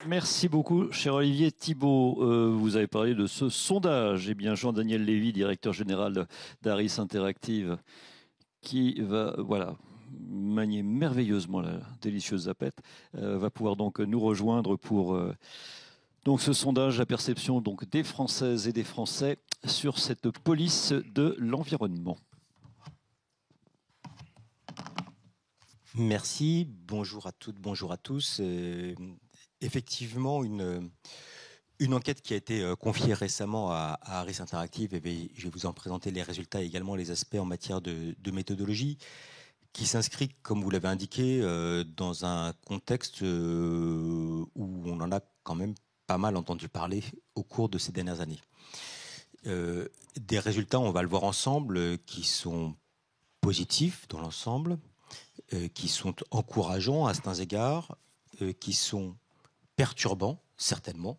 Merci beaucoup, cher Olivier Thibault. Vous avez parlé de ce sondage. Eh bien, Jean-Daniel Lévy, directeur général d'Aris Interactive, qui va, voilà, manier merveilleusement la délicieuse zapette, va pouvoir donc nous rejoindre pour donc ce sondage, la perception donc des Françaises et des Français sur cette police de l'environnement. Merci, bonjour à toutes, bonjour à tous. Effectivement, une enquête qui a été confiée récemment à Harris Interactive, et je vais vous en présenter les résultats et également les aspects en matière de méthodologie, qui s'inscrit, comme vous l'avez indiqué, dans un contexte où on en a quand même pas mal entendu parler au cours de ces dernières années. Des résultats, on va le voir ensemble, qui sont positifs dans l'ensemble, qui sont encourageants à certains égards, qui sont perturbants, certainement,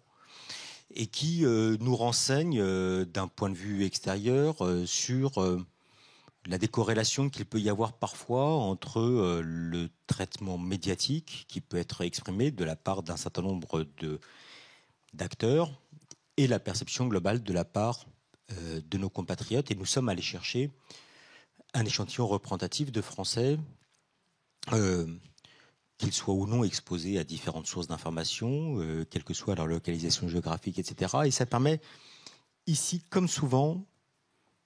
et qui nous renseignent d'un point de vue extérieur sur la décorrélation qu'il peut y avoir parfois entre le traitement médiatique qui peut être exprimé de la part d'un certain nombre d'acteurs et la perception globale de la part de nos compatriotes. Et nous sommes allés chercher un échantillon représentatif de Français qu'ils soient ou non exposés à différentes sources d'informations, quelle que soit leur localisation géographique, etc. Et ça permet ici, comme souvent,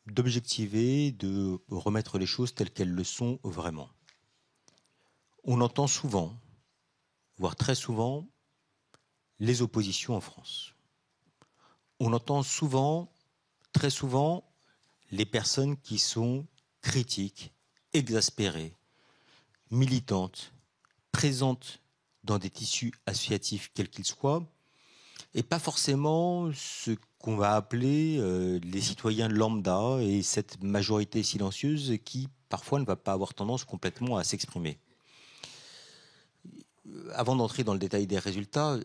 d'objectiver, de remettre les choses telles qu'elles le sont vraiment. On entend souvent, voire très souvent, les oppositions en France. On entend souvent, très souvent, les personnes qui sont critiques, exaspérées, militantes, présentes dans des tissus associatifs quels qu'ils soient, et pas forcément ce qu'on va appeler les citoyens lambda et cette majorité silencieuse qui parfois ne va pas avoir tendance complètement à s'exprimer. Avant d'entrer dans le détail des résultats,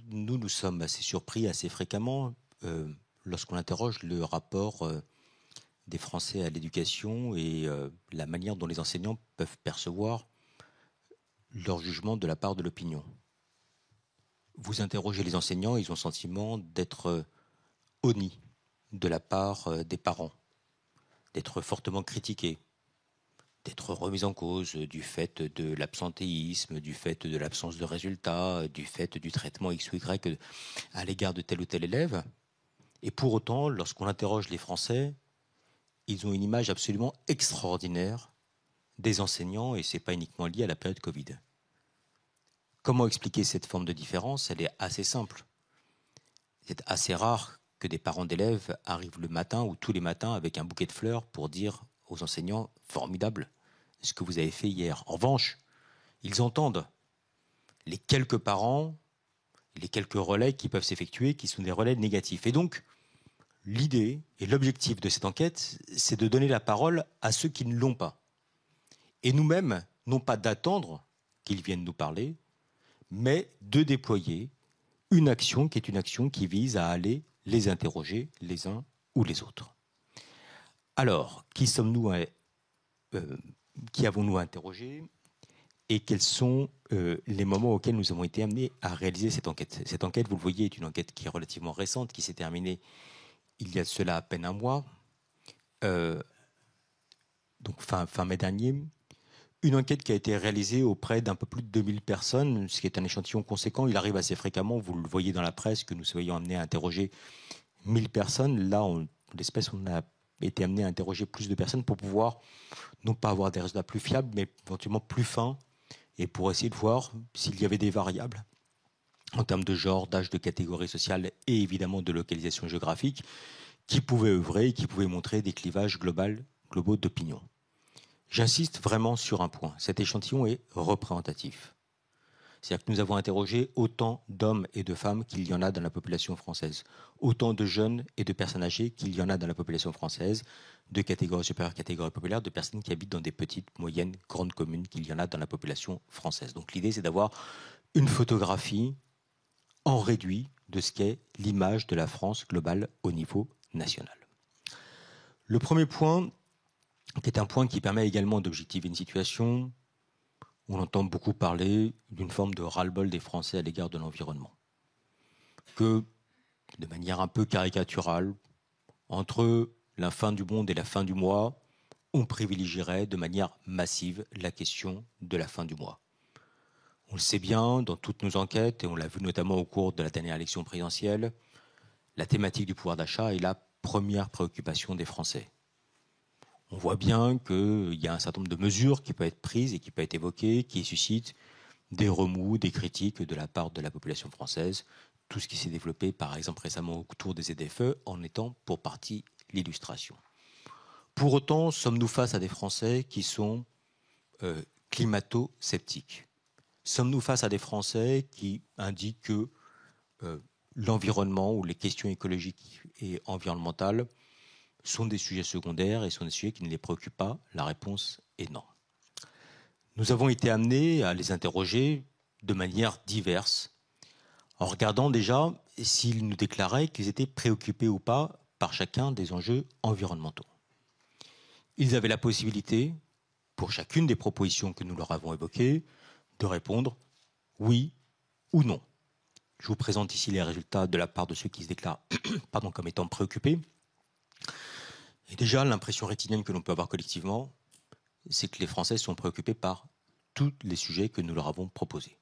nous sommes assez surpris assez fréquemment lorsqu'on interroge le rapport des Français à l'éducation et la manière dont les enseignants peuvent percevoir leur jugement de la part de l'opinion. Vous interrogez les enseignants, ils ont le sentiment d'être honnis de la part des parents, d'être fortement critiqués, d'être remis en cause du fait de l'absentéisme, du fait de l'absence de résultats, du fait du traitement X ou Y à l'égard de tel ou tel élève. Et pour autant, lorsqu'on interroge les Français, ils ont une image absolument extraordinaire des enseignants, et ce n'est pas uniquement lié à la période Covid. Comment expliquer cette forme de différence? Elle est assez simple. C'est assez rare que des parents d'élèves arrivent le matin ou tous les matins avec un bouquet de fleurs pour dire aux enseignants « formidable ce que vous avez fait hier ». En revanche, ils entendent les quelques parents, les quelques relais qui peuvent s'effectuer, qui sont des relais négatifs. Et donc, l'idée et l'objectif de cette enquête, c'est de donner la parole à ceux qui ne l'ont pas. Et nous-mêmes, non pas d'attendre qu'ils viennent nous parler, mais de déployer une action qui est une action qui vise à aller les interroger les uns ou les autres. Alors, qui sommes-nous, qui avons-nous interrogé et quels sont les moments auxquels nous avons été amenés à réaliser cette enquête? Cette enquête, vous le voyez, est une enquête qui est relativement récente, qui s'est terminée il y a de cela à peine un mois, donc fin mai dernier. Une enquête qui a été réalisée auprès d'un peu plus de 2000 personnes, ce qui est un échantillon conséquent. Il arrive assez fréquemment, vous le voyez dans la presse, que nous soyons amenés à interroger 1000 personnes. Là, l'espèce, on a été amené à interroger plus de personnes pour pouvoir, non pas avoir des résultats plus fiables, mais éventuellement plus fins, et pour essayer de voir s'il y avait des variables en termes de genre, d'âge, de catégorie sociale et évidemment de localisation géographique qui pouvaient œuvrer et qui pouvaient montrer des clivages globaux d'opinion. J'insiste vraiment sur un point, cet échantillon est représentatif. C'est-à-dire que nous avons interrogé autant d'hommes et de femmes qu'il y en a dans la population française, autant de jeunes et de personnes âgées qu'il y en a dans la population française, de catégorie supérieure, catégorie populaire, de personnes qui habitent dans des petites, moyennes, grandes communes qu'il y en a dans la population française. Donc l'idée, c'est d'avoir une photographie en réduit de ce qu'est l'image de la France globale au niveau national. Le premier point, qui est un point qui permet également d'objectiver une situation, on entend beaucoup parler d'une forme de ras-le-bol des Français à l'égard de l'environnement. que, de manière un peu caricaturale, entre la fin du monde et la fin du mois, on privilégierait de manière massive la question de la fin du mois. On le sait bien dans toutes nos enquêtes, et on l'a vu notamment au cours de la dernière élection présidentielle, la thématique du pouvoir d'achat est la première préoccupation des Français. On voit bien qu'il y a un certain nombre de mesures qui peuvent être prises et qui peuvent être évoquées, qui suscitent des remous, des critiques de la part de la population française. Tout ce qui s'est développé, par exemple, récemment autour des ZFE, en étant pour partie l'illustration. Pour autant, sommes-nous face à des Français qui sont climato-sceptiques? Sommes-nous face à des Français qui indiquent que l'environnement ou les questions écologiques et environnementales sont des sujets secondaires et sont des sujets qui ne les préoccupent pas? La réponse est non. Nous avons été amenés à les interroger de manière diverse, en regardant déjà s'ils nous déclaraient qu'ils étaient préoccupés ou pas par chacun des enjeux environnementaux. Ils avaient la possibilité, pour chacune des propositions que nous leur avons évoquées, de répondre oui ou non. Je vous présente ici les résultats de la part de ceux qui se déclarent comme étant préoccupés. Et déjà, l'impression rétinienne que l'on peut avoir collectivement, c'est que les Français sont préoccupés par tous les sujets que nous leur avons proposés.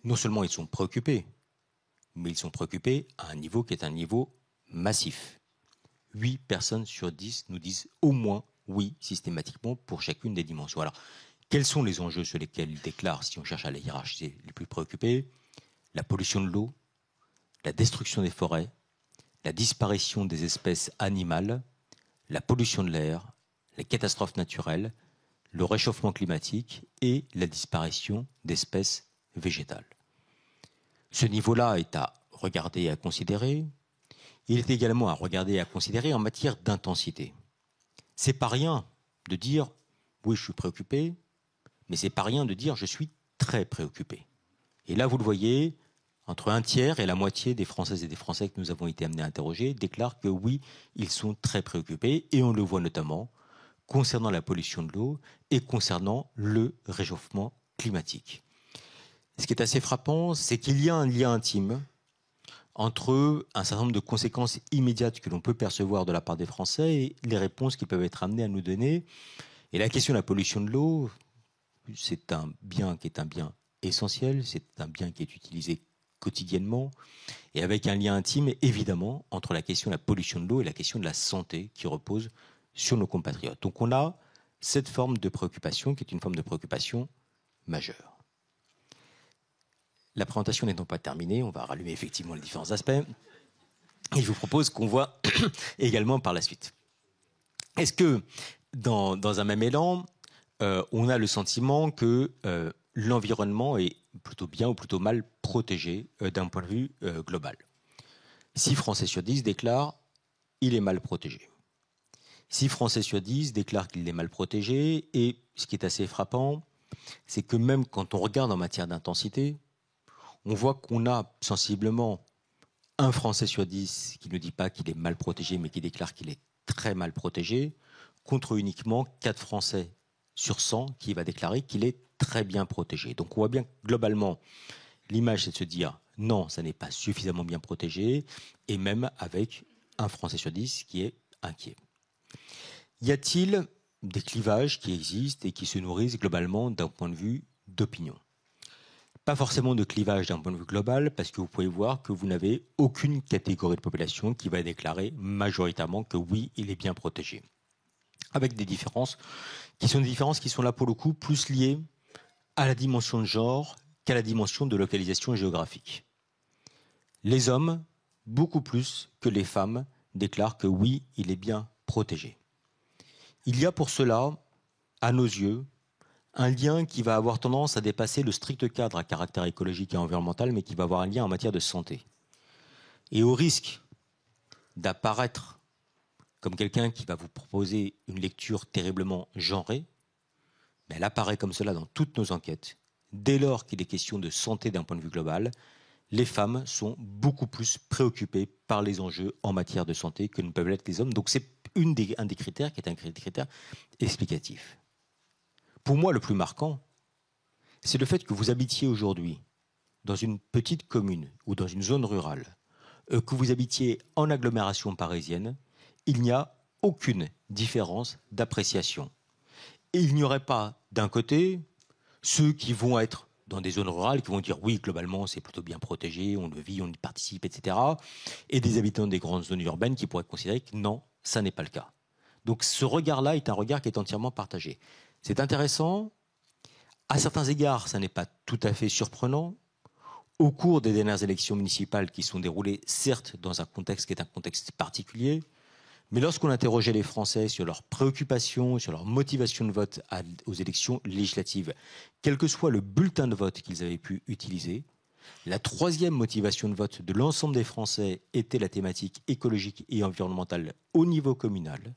Non seulement ils sont préoccupés, mais ils sont préoccupés à un niveau qui est un niveau massif. 8 personnes sur 10 nous disent au moins oui systématiquement pour chacune des dimensions. Alors, quels sont les enjeux sur lesquels ils déclarent, si on cherche à les hiérarchiser, les plus préoccupés? La pollution de l'eau, la destruction des forêts, la disparition des espèces animales, la pollution de l'air, les catastrophes naturelles, le réchauffement climatique et la disparition d'espèces végétales. Ce niveau-là est à regarder et à considérer. Il est également à regarder et à considérer en matière d'intensité. C'est pas rien de dire oui, je suis préoccupé, mais c'est pas rien de dire je suis très préoccupé. Et là, vous le voyez, entre un tiers et la moitié des Françaises et des Français que nous avons été amenés à interroger déclarent que oui, ils sont très préoccupés, et on le voit notamment concernant la pollution de l'eau et concernant le réchauffement climatique. Ce qui est assez frappant, c'est qu'il y a un lien intime entre un certain nombre de conséquences immédiates que l'on peut percevoir de la part des Français et les réponses qu'ils peuvent être amenés à nous donner. Et la question de la pollution de l'eau, c'est un bien qui est un bien essentiel, c'est un bien qui est utilisé quotidiennement, et avec un lien intime, évidemment, entre la question de la pollution de l'eau et la question de la santé qui repose sur nos compatriotes. Donc on a cette forme de préoccupation qui est une forme de préoccupation majeure. La présentation n'étant pas terminée, on va rallumer effectivement les différents aspects, et je vous propose qu'on voit également par la suite. Est-ce que, dans un même élan, on a le sentiment que l'environnement est plutôt bien ou plutôt mal protégé d'un point de vue global? 6 Français sur 10 déclarent qu'il est mal protégé. 6 Français sur 10 déclarent qu'il est mal protégé, et ce qui est assez frappant, c'est que même quand on regarde en matière d'intensité, on voit qu'on a sensiblement 1 Français sur 10 qui ne dit pas qu'il est mal protégé, mais qui déclare qu'il est très mal protégé, contre uniquement 4 Français sur 100 qui va déclarer qu'il est très bien protégé. Donc on voit bien que globalement, l'image c'est de se dire non, ça n'est pas suffisamment bien protégé, et même avec 1 Français sur 10 qui est inquiet. Y a-t-il des clivages qui existent et qui se nourrissent globalement d'un point de vue d'opinion? Pas forcément de clivage d'un point de vue global, parce que vous pouvez voir que vous n'avez aucune catégorie de population qui va déclarer majoritairement que oui, il est bien protégé. Avec des différences qui sont là pour le coup plus liées à la dimension de genre qu'à la dimension de localisation géographique. Les hommes, beaucoup plus que les femmes, déclarent que oui, il est bien protégé. Il y a pour cela, à nos yeux, un lien qui va avoir tendance à dépasser le strict cadre à caractère écologique et environnemental, mais qui va avoir un lien en matière de santé. Et au risque d'apparaître comme quelqu'un qui va vous proposer une lecture terriblement genrée, mais elle apparaît comme cela dans toutes nos enquêtes. Dès lors qu'il est question de santé d'un point de vue global, les femmes sont beaucoup plus préoccupées par les enjeux en matière de santé que ne peuvent l'être les hommes. Donc c'est un des critères qui est un critère explicatif. Pour moi, le plus marquant, c'est le fait que vous habitiez aujourd'hui dans une petite commune ou dans une zone rurale, que vous habitiez en agglomération parisienne, il n'y a aucune différence d'appréciation. Et il n'y aurait pas, d'un côté, ceux qui vont être dans des zones rurales, qui vont dire oui, globalement, c'est plutôt bien protégé, on le vit, on y participe, etc. Et des habitants des grandes zones urbaines qui pourraient considérer que non, ça n'est pas le cas. Donc ce regard-là est un regard qui est entièrement partagé. C'est intéressant. À certains égards, ça n'est pas tout à fait surprenant. Au cours des dernières élections municipales qui sont déroulées, certes, dans un contexte qui est un contexte particulier, mais lorsqu'on interrogeait les Français sur leurs préoccupations, sur leur motivation de vote aux élections législatives, quel que soit le bulletin de vote qu'ils avaient pu utiliser, la troisième motivation de vote de l'ensemble des Français était la thématique écologique et environnementale au niveau communal.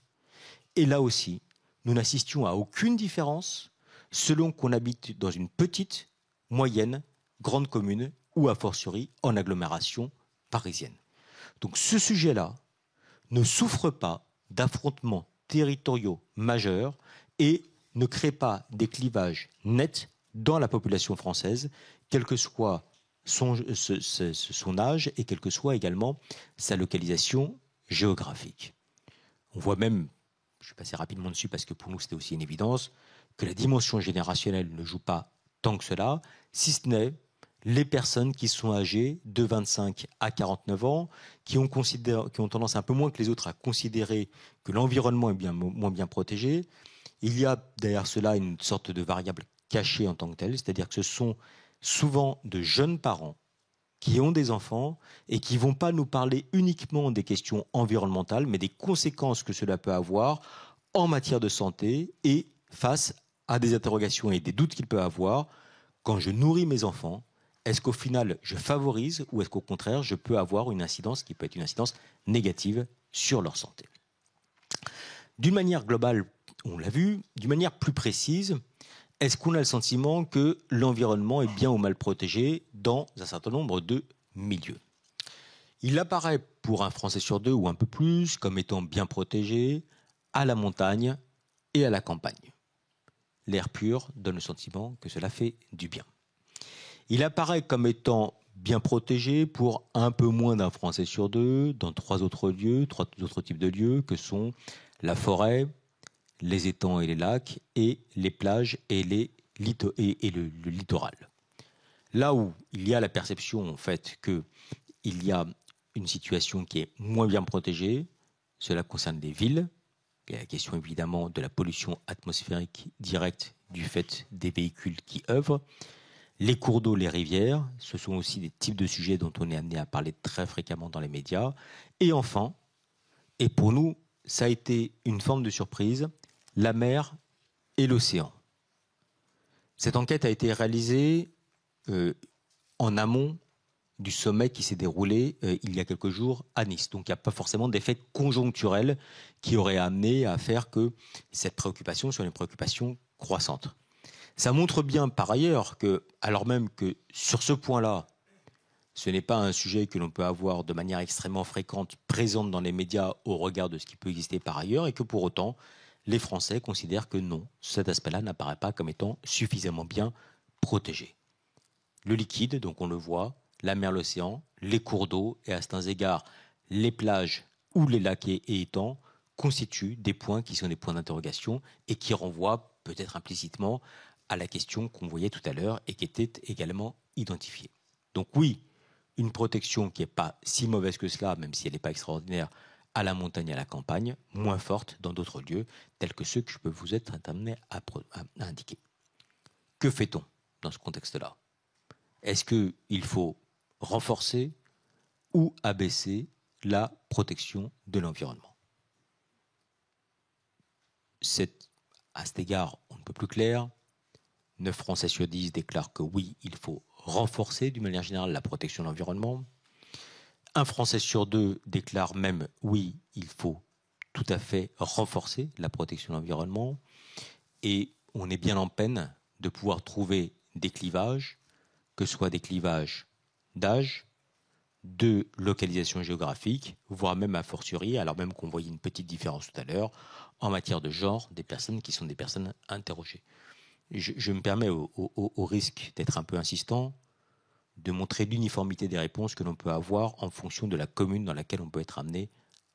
Et là aussi, nous n'assistions à aucune différence selon qu'on habite dans une petite, moyenne, grande commune ou a fortiori en agglomération parisienne. Donc ce sujet-là ne souffre pas d'affrontements territoriaux majeurs et ne crée pas des clivages nets dans la population française, quel que soit son âge et quelle que soit également sa localisation géographique. On voit même, je vais passer rapidement dessus parce que pour nous c'était aussi une évidence, que la dimension générationnelle ne joue pas tant que cela, si ce n'est les personnes qui sont âgées de 25 à 49 ans, qui ont tendance un peu moins que les autres à considérer que l'environnement est moins bien protégé. Il y a derrière cela une sorte de variable cachée en tant que telle, c'est-à-dire que ce sont souvent de jeunes parents qui ont des enfants et qui ne vont pas nous parler uniquement des questions environnementales, mais des conséquences que cela peut avoir en matière de santé et face à des interrogations et des doutes qu'il peut avoir. Quand je nourris mes enfants, est-ce qu'au final je favorise ou est-ce qu'au contraire je peux avoir une incidence qui peut être une incidence négative sur leur santé? D'une manière globale, on l'a vu, d'une manière plus précise, est-ce qu'on a le sentiment que l'environnement est bien ou mal protégé dans un certain nombre de milieux? Il apparaît pour un Français sur deux ou un peu plus comme étant bien protégé à la montagne et à la campagne. L'air pur donne le sentiment que cela fait du bien. Il apparaît comme étant bien protégé pour un peu moins d'un Français sur deux dans trois autres types de lieux que sont la forêt, les étangs et les lacs, et les plages et le littoral. Là où il y a la perception en fait qu'il y a une situation qui est moins bien protégée, cela concerne les villes. Il y a la question évidemment de la pollution atmosphérique directe du fait des véhicules qui œuvrent. Les cours d'eau, les rivières, ce sont aussi des types de sujets dont on est amené à parler très fréquemment dans les médias. Et enfin, et pour nous, ça a été une forme de surprise, la mer et l'océan. Cette enquête a été réalisée en amont du sommet qui s'est déroulé il y a quelques jours à Nice. Donc il n'y a pas forcément d'effet conjoncturel qui aurait amené à faire que cette préoccupation soit une préoccupation croissante. Ça montre bien par ailleurs que, alors même que sur ce point-là, ce n'est pas un sujet que l'on peut avoir de manière extrêmement fréquente présente dans les médias au regard de ce qui peut exister par ailleurs, et que pour autant, les Français considèrent que non, cet aspect-là n'apparaît pas comme étant suffisamment bien protégé. Le liquide, donc on le voit, la mer, l'océan, les cours d'eau, et à certains égards, les plages ou les lacs et étangs constituent des points qui sont des points d'interrogation et qui renvoient peut-être implicitement à la question qu'on voyait tout à l'heure et qui était également identifiée. Donc oui, une protection qui n'est pas si mauvaise que cela, même si elle n'est pas extraordinaire, à la montagne et à la campagne, moins forte dans d'autres lieux, tels que ceux que je peux vous être amené à indiquer. Que fait-on dans ce contexte-là? Est-ce qu'il faut renforcer ou abaisser la protection de l'environnement? C'est à cet égard, on ne peut plus clair. 9 Français sur 10 déclarent que oui, il faut renforcer d'une manière générale la protection de l'environnement. Un Français sur 2 déclare même oui, il faut tout à fait renforcer la protection de l'environnement. Et on est bien en peine de pouvoir trouver des clivages, que ce soit des clivages d'âge, de localisation géographique, voire même a fortiori, alors même qu'on voyait une petite différence tout à l'heure, en matière de genre des personnes qui sont des personnes interrogées. Je me permets, au risque d'être un peu insistant, de montrer l'uniformité des réponses que l'on peut avoir en fonction de la commune dans laquelle on peut être amené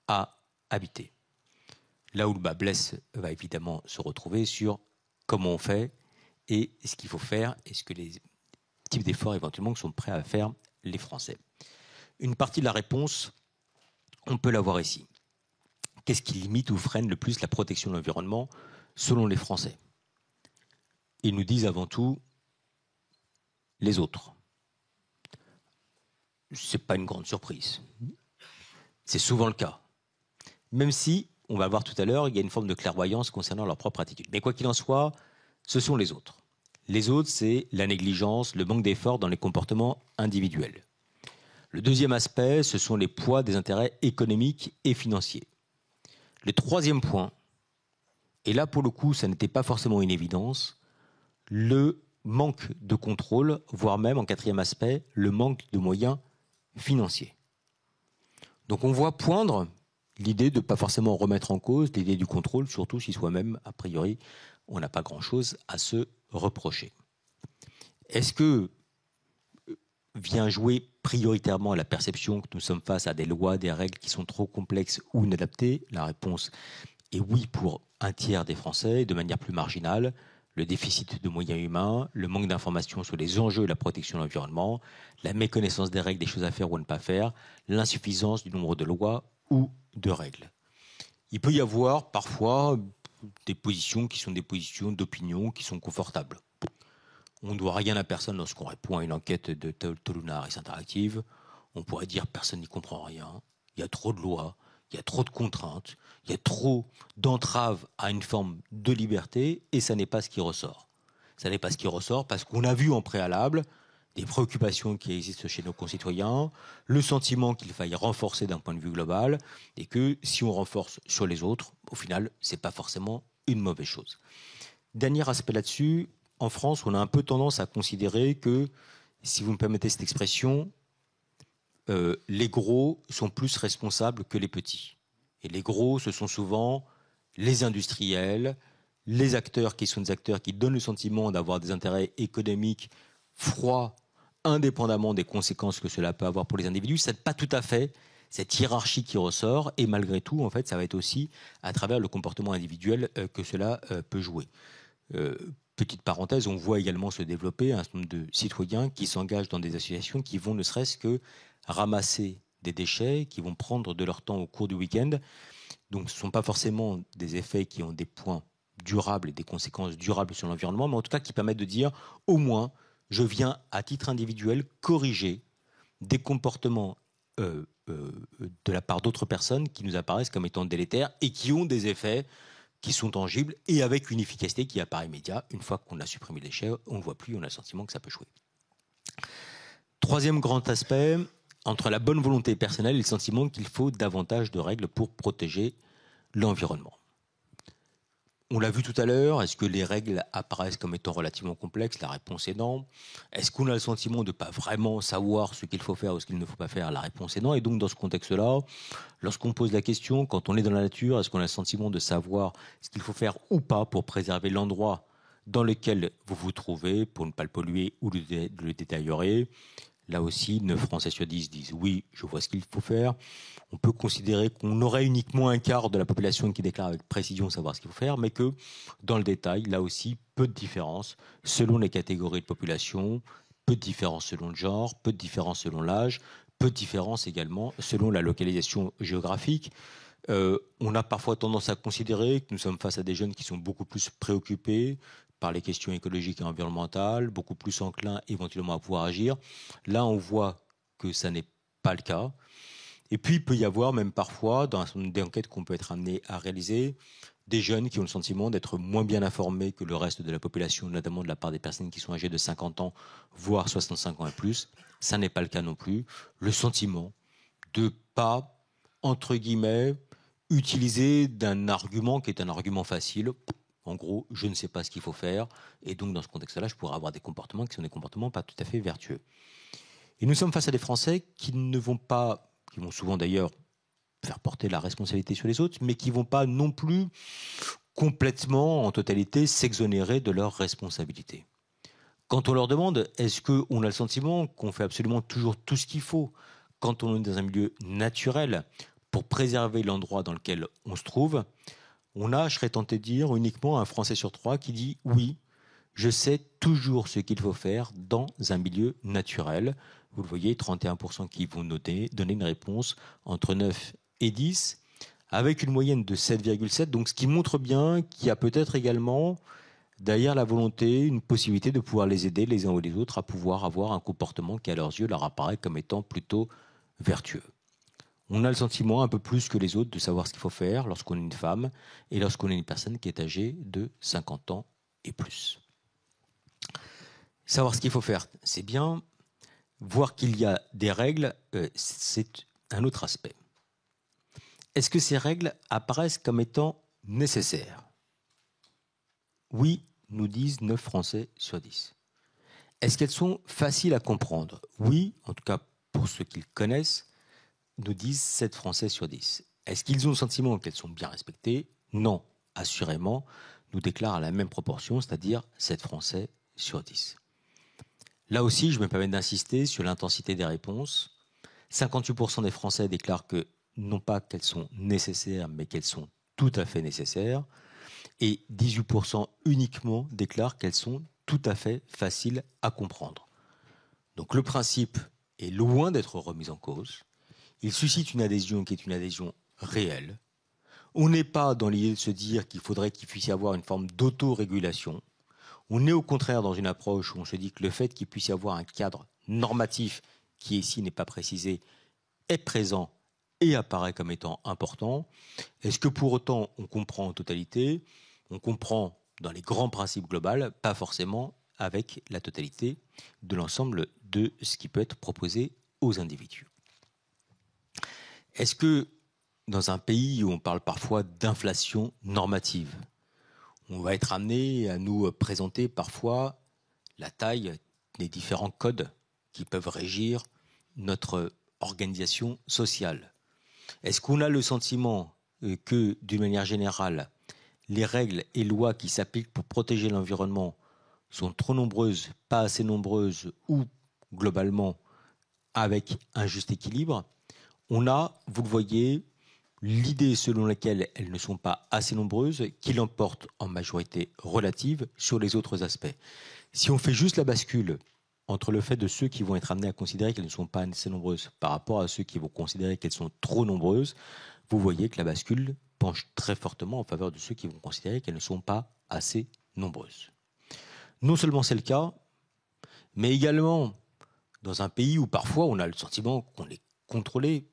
à habiter. Là où le bas blesse va évidemment se retrouver sur comment on fait et ce qu'il faut faire et ce que les types d'efforts éventuellement sont prêts à faire les Français. Une partie de la réponse, on peut la voir ici. Qu'est-ce qui limite ou freine le plus la protection de l'environnement selon les Français? Ils nous disent avant tout les autres. Ce n'est pas une grande surprise. C'est souvent le cas. Même si, on va le voir tout à l'heure, il y a une forme de clairvoyance concernant leur propre attitude. Mais quoi qu'il en soit, ce sont les autres. Les autres, c'est la négligence, le manque d'effort dans les comportements individuels. Le deuxième aspect, ce sont les poids des intérêts économiques et financiers. Le troisième point, et là pour le coup, ça n'était pas forcément une évidence, le manque de contrôle, voire même en quatrième aspect, le manque de moyens financiers. Donc on voit poindre l'idée de ne pas forcément remettre en cause l'idée du contrôle, surtout si soi-même, a priori, on n'a pas grand-chose à se reprocher. Est-ce que vient jouer prioritairement la perception que nous sommes face à des lois, des règles qui sont trop complexes ou inadaptées? La réponse est oui pour un tiers des Français, de manière plus marginale. Le déficit de moyens humains, le manque d'informations sur les enjeux et la protection de l'environnement, la méconnaissance des règles, des choses à faire ou à ne pas faire, l'insuffisance du nombre de lois ou de règles. Il peut y avoir parfois des positions qui sont des positions d'opinion qui sont confortables. On ne doit rien à personne lorsqu'on répond à une enquête de Toluna Harris Interactive. On pourrait dire personne n'y comprend rien, il y a trop de lois, il y a trop de contraintes, il y a trop d'entraves à une forme de liberté, et ça n'est pas ce qui ressort. Ça n'est pas ce qui ressort parce qu'on a vu en préalable des préoccupations qui existent chez nos concitoyens, le sentiment qu'il faille renforcer d'un point de vue global, et que si on renforce sur les autres, au final, ce n'est pas forcément une mauvaise chose. Dernier aspect là-dessus, en France, on a un peu tendance à considérer que, si vous me permettez cette expression, les gros sont plus responsables que les petits. Et les gros, ce sont souvent les industriels, les acteurs qui sont des acteurs qui donnent le sentiment d'avoir des intérêts économiques froids, indépendamment des conséquences que cela peut avoir pour les individus. Ce n'est pas tout à fait cette hiérarchie qui ressort, et malgré tout, en fait, ça va être aussi à travers le comportement individuel que cela peut jouer. Petite parenthèse, on voit également se développer un certain nombre de citoyens qui s'engagent dans des associations qui vont ne serait-ce que ramasser des déchets, qui vont prendre de leur temps au cours du week-end. Donc ce ne sont pas forcément des effets qui ont des points durables et des conséquences durables sur l'environnement, mais en tout cas qui permettent de dire, au moins, je viens à titre individuel corriger des comportements de la part d'autres personnes qui nous apparaissent comme étant délétères et qui ont des effets qui sont tangibles et avec une efficacité qui apparaît immédiate. Une fois qu'on a supprimé les déchets, on ne voit plus, on a le sentiment que ça peut jouer. Troisième grand aspect, entre la bonne volonté personnelle et le sentiment qu'il faut davantage de règles pour protéger l'environnement. On l'a vu tout à l'heure, est-ce que les règles apparaissent comme étant relativement complexes? La réponse est non. Est-ce qu'on a le sentiment de ne pas vraiment savoir ce qu'il faut faire ou ce qu'il ne faut pas faire? La réponse est non. Et donc dans ce contexte-là, lorsqu'on pose la question, quand on est dans la nature, est-ce qu'on a le sentiment de savoir ce qu'il faut faire ou pas pour préserver l'endroit dans lequel vous vous trouvez, pour ne pas le polluer ou le détériorer? Là aussi, 9 Français sur 10 disent oui, je vois ce qu'il faut faire. On peut considérer qu'on aurait uniquement un quart de la population qui déclare avec précision savoir ce qu'il faut faire, mais que dans le détail, là aussi, peu de différences selon les catégories de population, peu de différences selon le genre, peu de différences selon l'âge, peu de différences également selon la localisation géographique. On a parfois tendance à considérer que nous sommes face à des jeunes qui sont beaucoup plus préoccupés par les questions écologiques et environnementales, beaucoup plus enclins éventuellement à pouvoir agir. Là, on voit que ça n'est pas le cas. Et puis, il peut y avoir même parfois, dans des enquêtes qu'on peut être amené à réaliser, des jeunes qui ont le sentiment d'être moins bien informés que le reste de la population, notamment de la part des personnes qui sont âgées de 50 ans, voire 65 ans et plus. Ça n'est pas le cas non plus. Le sentiment de ne pas, entre guillemets, utiliser d'un argument qui est un argument facile. En gros, je ne sais pas ce qu'il faut faire. Et donc, dans ce contexte-là, je pourrais avoir des comportements qui sont des comportements pas tout à fait vertueux. Et nous sommes face à des Français qui ne vont pas, qui vont souvent d'ailleurs faire porter la responsabilité sur les autres, mais qui ne vont pas non plus complètement, en totalité, s'exonérer de leurs responsabilités. Quand on leur demande, est-ce qu'on a le sentiment qu'on fait absolument toujours tout ce qu'il faut quand on est dans un milieu naturel pour préserver l'endroit dans lequel on se trouve, on a, je serais tenté de dire, uniquement un Français sur 3 qui dit oui, je sais toujours ce qu'il faut faire dans un milieu naturel. Vous le voyez, 31% qui vont donner une réponse entre 9 et 10, avec une moyenne de 7,7. Donc ce qui montre bien qu'il y a peut-être également derrière la volonté, une possibilité de pouvoir les aider les uns ou les autres à pouvoir avoir un comportement qui à leurs yeux leur apparaît comme étant plutôt vertueux. On a le sentiment un peu plus que les autres de savoir ce qu'il faut faire lorsqu'on est une femme et lorsqu'on est une personne qui est âgée de 50 ans et plus. Savoir ce qu'il faut faire, c'est bien. Voir qu'il y a des règles, c'est un autre aspect. Est-ce que ces règles apparaissent comme étant nécessaires ? Oui, nous disent 9 Français sur 10. Est-ce qu'elles sont faciles à comprendre ? Oui, en tout cas pour ceux qui le connaissent, nous disent 7 Français sur 10. Est-ce qu'ils ont le sentiment qu'elles sont bien respectées ? Non, assurément, nous déclarent à la même proportion, c'est-à-dire 7 Français sur 10. Là aussi, je me permets d'insister sur l'intensité des réponses. 58% des Français déclarent que non pas qu'elles sont nécessaires, mais qu'elles sont tout à fait nécessaires. Et 18% uniquement déclarent qu'elles sont tout à fait faciles à comprendre. Donc le principe est loin d'être remis en cause. Il suscite une adhésion qui est une adhésion réelle. On n'est pas dans l'idée de se dire qu'il faudrait qu'il puisse y avoir une forme d'autorégulation. On est au contraire dans une approche où on se dit que le fait qu'il puisse y avoir un cadre normatif qui ici n'est pas précisé est présent et apparaît comme étant important. Est-ce que pour autant on comprend en totalité ? On comprend dans les grands principes globaux, pas forcément avec la totalité de l'ensemble de ce qui peut être proposé aux individus. Est-ce que dans un pays où on parle parfois d'inflation normative, on va être amené à nous présenter parfois la taille des différents codes qui peuvent régir notre organisation sociale ? Est-ce qu'on a le sentiment que, d'une manière générale, les règles et lois qui s'appliquent pour protéger l'environnement sont trop nombreuses, pas assez nombreuses ou, globalement, avec un juste équilibre ? On a, vous le voyez, l'idée selon laquelle elles ne sont pas assez nombreuses qui l'emporte en majorité relative sur les autres aspects. Si on fait juste la bascule entre le fait de ceux qui vont être amenés à considérer qu'elles ne sont pas assez nombreuses par rapport à ceux qui vont considérer qu'elles sont trop nombreuses, vous voyez que la bascule penche très fortement en faveur de ceux qui vont considérer qu'elles ne sont pas assez nombreuses. Non seulement c'est le cas, mais également dans un pays où parfois on a le sentiment qu'on est contrôlé,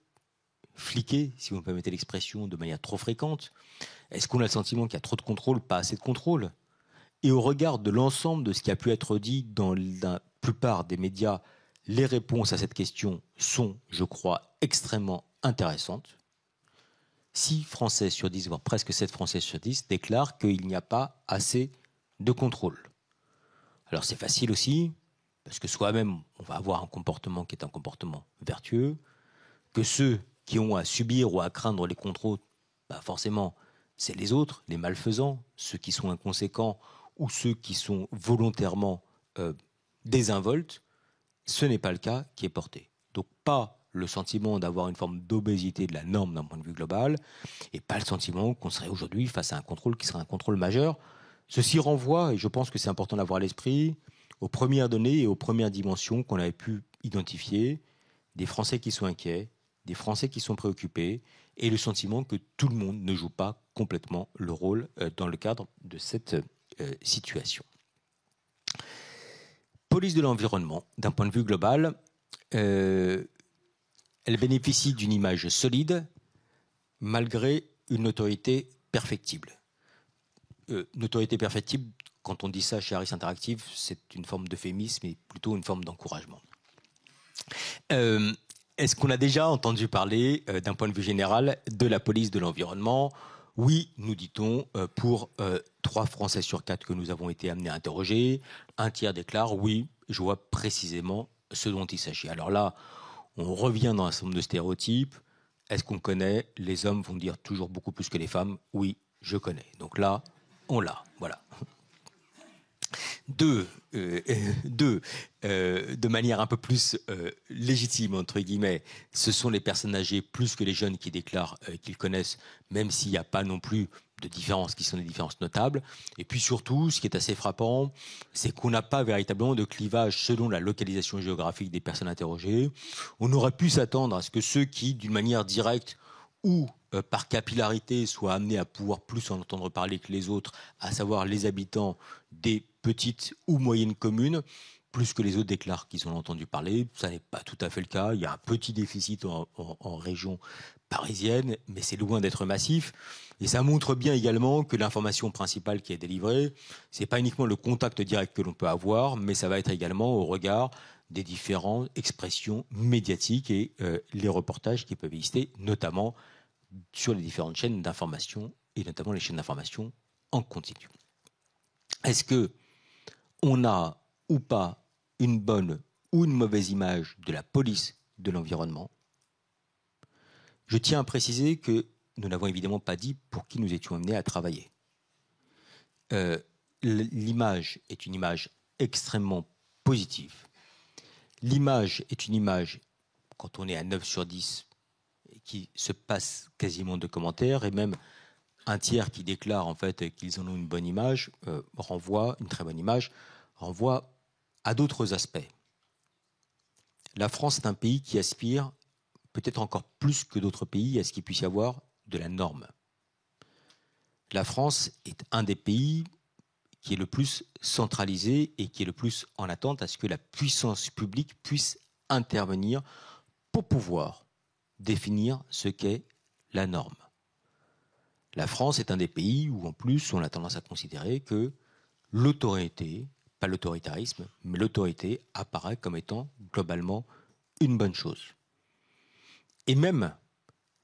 fliqué, si vous me permettez l'expression, de manière trop fréquente. Est-ce qu'on a le sentiment qu'il y a trop de contrôle, pas assez de contrôle ? Et au regard de l'ensemble de ce qui a pu être dit dans la plupart des médias, les réponses à cette question sont, je crois, extrêmement intéressantes. 6 Français sur 10, voire presque 7 Français sur 10, déclarent qu'il n'y a pas assez de contrôle. Alors c'est facile aussi, parce que soi-même, on va avoir un comportement qui est un comportement vertueux, que ceux qui ont à subir ou à craindre les contrôles, forcément, c'est les autres, les malfaisants, ceux qui sont inconséquents ou ceux qui sont volontairement désinvoltes. Ce n'est pas le cas qui est porté. Donc pas le sentiment d'avoir une forme d'obésité de la norme d'un point de vue global, et pas le sentiment qu'on serait aujourd'hui face à un contrôle qui serait un contrôle majeur. Ceci renvoie, et je pense que c'est important d'avoir à l'esprit, aux premières données et aux premières dimensions qu'on avait pu identifier, des Français qui sont inquiets, des Français qui sont préoccupés, et le sentiment que tout le monde ne joue pas complètement le rôle dans le cadre de cette situation. Police de l'environnement, d'un point de vue global, elle bénéficie d'une image solide malgré une notoriété perfectible. Notoriété perfectible, quand on dit ça chez Harris Interactive, c'est une forme d'euphémisme et plutôt une forme d'encouragement. Est-ce qu'on a déjà entendu parler, d'un point de vue général, de la police de l'environnement ? Oui, nous dit-on, pour 3 Français sur 4 que nous avons été amenés à interroger, un tiers déclare oui, je vois précisément ce dont il s'agit. Alors là, on revient dans un certain nombre de stéréotypes. Est-ce qu'on connaît ? Les hommes vont dire toujours beaucoup plus que les femmes. Oui, je connais. Donc là, on l'a. Voilà. de manière un peu plus légitime, entre guillemets, ce sont les personnes âgées plus que les jeunes qui déclarent qu'ils connaissent, même s'il n'y a pas non plus de différences qui sont des différences notables. Et puis surtout, ce qui est assez frappant, c'est qu'on n'a pas véritablement de clivage selon la localisation géographique des personnes interrogées. On aurait pu s'attendre à ce que ceux qui, d'une manière directe ou par capillarité, soient amenés à pouvoir plus en entendre parler que les autres, à savoir les habitants des petites ou moyennes communes, plus que les autres déclarent qu'ils ont entendu parler. Ça n'est pas tout à fait le cas. Il y a un petit déficit en région parisienne, mais c'est loin d'être massif. Et ça montre bien également que l'information principale qui est délivrée, c'est pas uniquement le contact direct que l'on peut avoir, mais ça va être également au regard des différentes expressions médiatiques et les reportages qui peuvent exister, notamment sur les différentes chaînes d'information et notamment les chaînes d'information en continu. Est-ce que on a ou pas une bonne ou une mauvaise image de la police de l'environnement? Je tiens à préciser que nous n'avons évidemment pas dit pour qui nous étions amenés à travailler. L'image est une image extrêmement positive. L'image est une image, quand on est à 9 sur 10, qui se passe quasiment de commentaires, et même un tiers qui déclare en fait qu'ils en ont une bonne image, une très bonne image, renvoie à d'autres aspects. La France est un pays qui aspire, peut-être encore plus que d'autres pays, à ce qu'il puisse y avoir de la norme. La France est un des pays qui est le plus centralisé et qui est le plus en attente à ce que la puissance publique puisse intervenir pour pouvoir définir ce qu'est la norme. La France est un des pays où, en plus, on a tendance à considérer que l'autorité, pas l'autoritarisme, mais l'autorité apparaît comme étant globalement une bonne chose. Et même,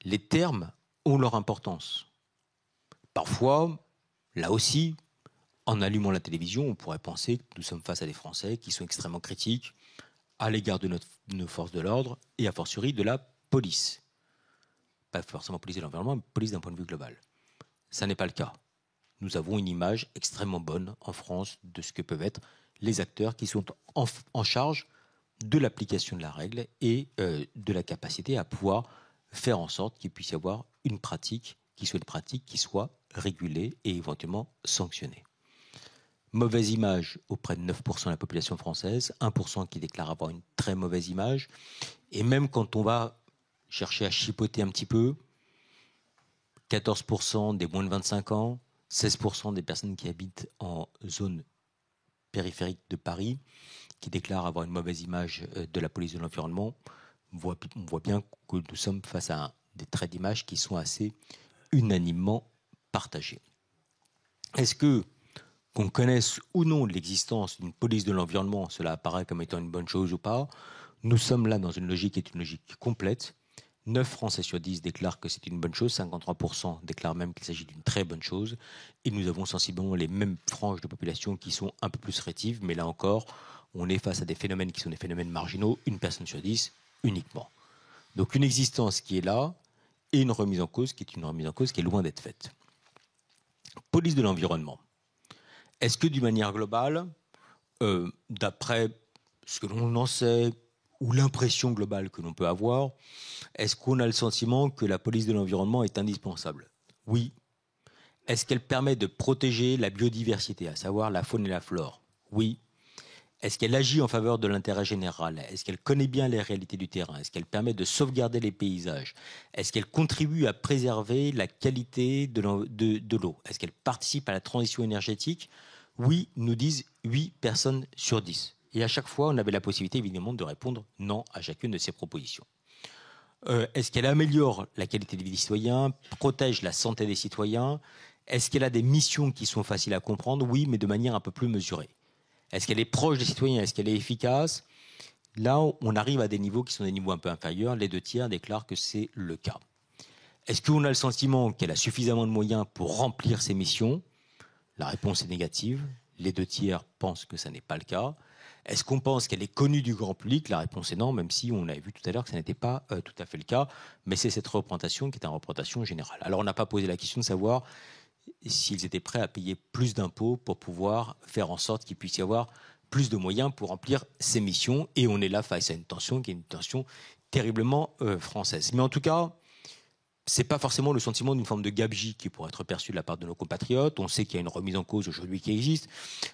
les termes ont leur importance. Parfois, là aussi, en allumant la télévision, on pourrait penser que nous sommes face à des Français qui sont extrêmement critiques à l'égard de nos forces de l'ordre et a fortiori de la police. Pas forcément police de l'environnement, mais police d'un point de vue global. Ça n'est pas le cas. Nous avons une image extrêmement bonne en France de ce que peuvent être les acteurs qui sont en charge de l'application de la règle et de la capacité à pouvoir faire en sorte qu'il puisse y avoir une pratique qui soit régulée et éventuellement sanctionnée. Mauvaise image auprès de 9% de la population française, 1% qui déclare avoir une très mauvaise image. Et même quand on va chercher à chipoter un petit peu, 14% des moins de 25 ans, 16% des personnes qui habitent en zone périphérique de Paris, qui déclarent avoir une mauvaise image de la police de l'environnement. On voit bien que nous sommes face à des traits d'image qui sont assez unanimement partagés. Est-ce qu'on connaisse ou non l'existence d'une police de l'environnement, cela apparaît comme étant une bonne chose ou pas? Nous sommes là dans une logique qui est une logique complète. 9 Français sur 10 déclarent que c'est une bonne chose, 53% déclarent même qu'il s'agit d'une très bonne chose, et nous avons sensiblement les mêmes franges de population qui sont un peu plus rétives, mais là encore, on est face à des phénomènes qui sont des phénomènes marginaux, une personne sur 10 uniquement. Donc une existence qui est là, et une remise en cause qui est loin d'être faite. Police de l'environnement. Est-ce que d'une manière globale, d'après ce que l'on en sait, ou l'impression globale que l'on peut avoir, est-ce qu'on a le sentiment que la police de l'environnement est indispensable? Oui. Est-ce qu'elle permet de protéger la biodiversité, à savoir la faune et la flore? Oui. Est-ce qu'elle agit en faveur de l'intérêt général? Est-ce qu'elle connaît bien les réalités du terrain? Est-ce qu'elle permet de sauvegarder les paysages? Est-ce qu'elle contribue à préserver la qualité de l'eau? Est-ce qu'elle participe à la transition énergétique? Oui, nous disent 8 personnes sur 10. Et à chaque fois, on avait la possibilité, évidemment, de répondre non à chacune de ces propositions. Est-ce qu'elle améliore la qualité de vie des citoyens, protège la santé des citoyens? Est-ce qu'elle a des missions qui sont faciles à comprendre? Oui, mais de manière un peu plus mesurée. Est-ce qu'elle est proche des citoyens? Est-ce qu'elle est efficace? Là, on arrive à des niveaux qui sont des niveaux un peu inférieurs. Les 2 tiers déclarent que c'est le cas. Est-ce qu'on a le sentiment qu'elle a suffisamment de moyens pour remplir ses missions? La réponse est négative. Les 2 tiers pensent que ça n'est pas le cas. Est-ce qu'on pense qu'elle est connue du grand public? La réponse est non, même si on avait vu tout à l'heure que ça n'était pas tout à fait le cas. Mais c'est cette représentation qui est une représentation générale. Alors on n'a pas posé la question de savoir s'ils étaient prêts à payer plus d'impôts pour pouvoir faire en sorte qu'il puisse y avoir plus de moyens pour remplir ces missions. Et on est là face à une tension qui est une tension terriblement française. Mais en tout cas, ce n'est pas forcément le sentiment d'une forme de gabegie qui pourrait être perçu de la part de nos compatriotes. On sait qu'il y a une remise en cause aujourd'hui qui existe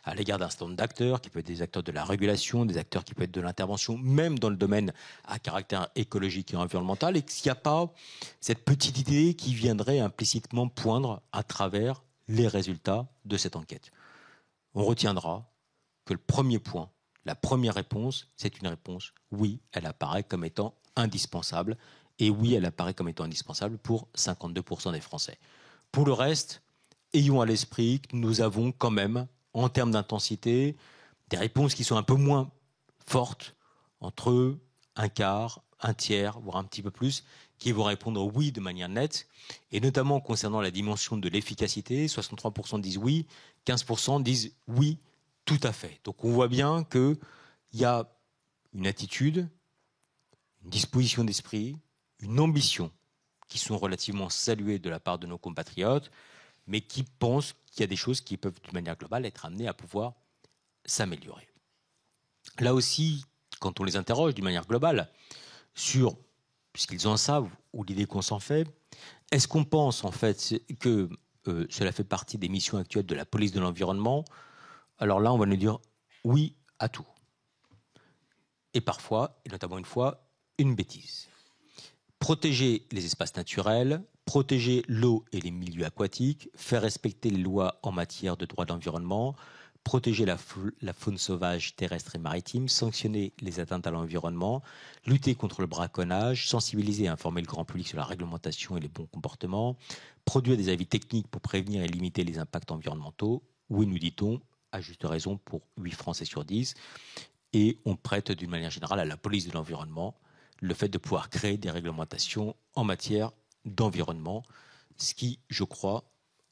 à l'égard d'un certain nombre d'acteurs, qui peuvent être des acteurs de la régulation, des acteurs qui peuvent être de l'intervention, même dans le domaine à caractère écologique et environnemental, et qu'il n'y a pas cette petite idée qui viendrait implicitement poindre à travers les résultats de cette enquête. On retiendra que le premier point, la première réponse, c'est une réponse oui, elle apparaît comme étant indispensable. Et oui, elle apparaît comme étant indispensable pour 52% des Français. Pour le reste, ayons à l'esprit que nous avons quand même, en termes d'intensité, des réponses qui sont un peu moins fortes, entre un quart, un tiers, voire un petit peu plus, qui vont répondre oui de manière nette, et notamment concernant la dimension de l'efficacité, 63% disent oui, 15% disent oui, tout à fait. Donc on voit bien qu'il y a une attitude, une disposition d'esprit, une ambition qui sont relativement saluées de la part de nos compatriotes, mais qui pensent qu'il y a des choses qui peuvent, de manière globale, être amenées à pouvoir s'améliorer. Là aussi, quand on les interroge d'une manière globale sur ce qu'ils en savent ou l'idée qu'on s'en fait, est-ce qu'on pense en fait que cela fait partie des missions actuelles de la police de l'environnement? Alors là, on va nous dire oui à tout. Et parfois, et notamment une fois, une bêtise. Protéger les espaces naturels, protéger l'eau et les milieux aquatiques, faire respecter les lois en matière de droit de l'environnement, protéger la faune sauvage terrestre et maritime, sanctionner les atteintes à l'environnement, lutter contre le braconnage, sensibiliser et informer le grand public sur la réglementation et les bons comportements, produire des avis techniques pour prévenir et limiter les impacts environnementaux. Oui, nous dit-on, à juste raison pour 8 Français sur 10. Et on prête d'une manière générale à la police de l'environnement le fait de pouvoir créer des réglementations en matière d'environnement, ce qui, je crois,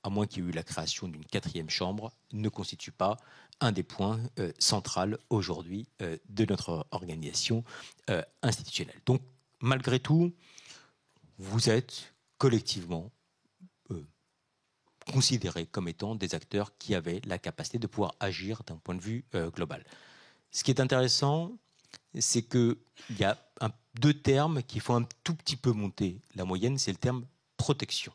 à moins qu'il y ait eu la création d'une 4e chambre, ne constitue pas un des points centraux aujourd'hui de notre organisation institutionnelle. Donc, malgré tout, vous êtes collectivement considérés comme étant des acteurs qui avaient la capacité de pouvoir agir d'un point de vue global. Ce qui est intéressant, c'est qu'il y a deux termes qui font un tout petit peu monter la moyenne, c'est le terme protection.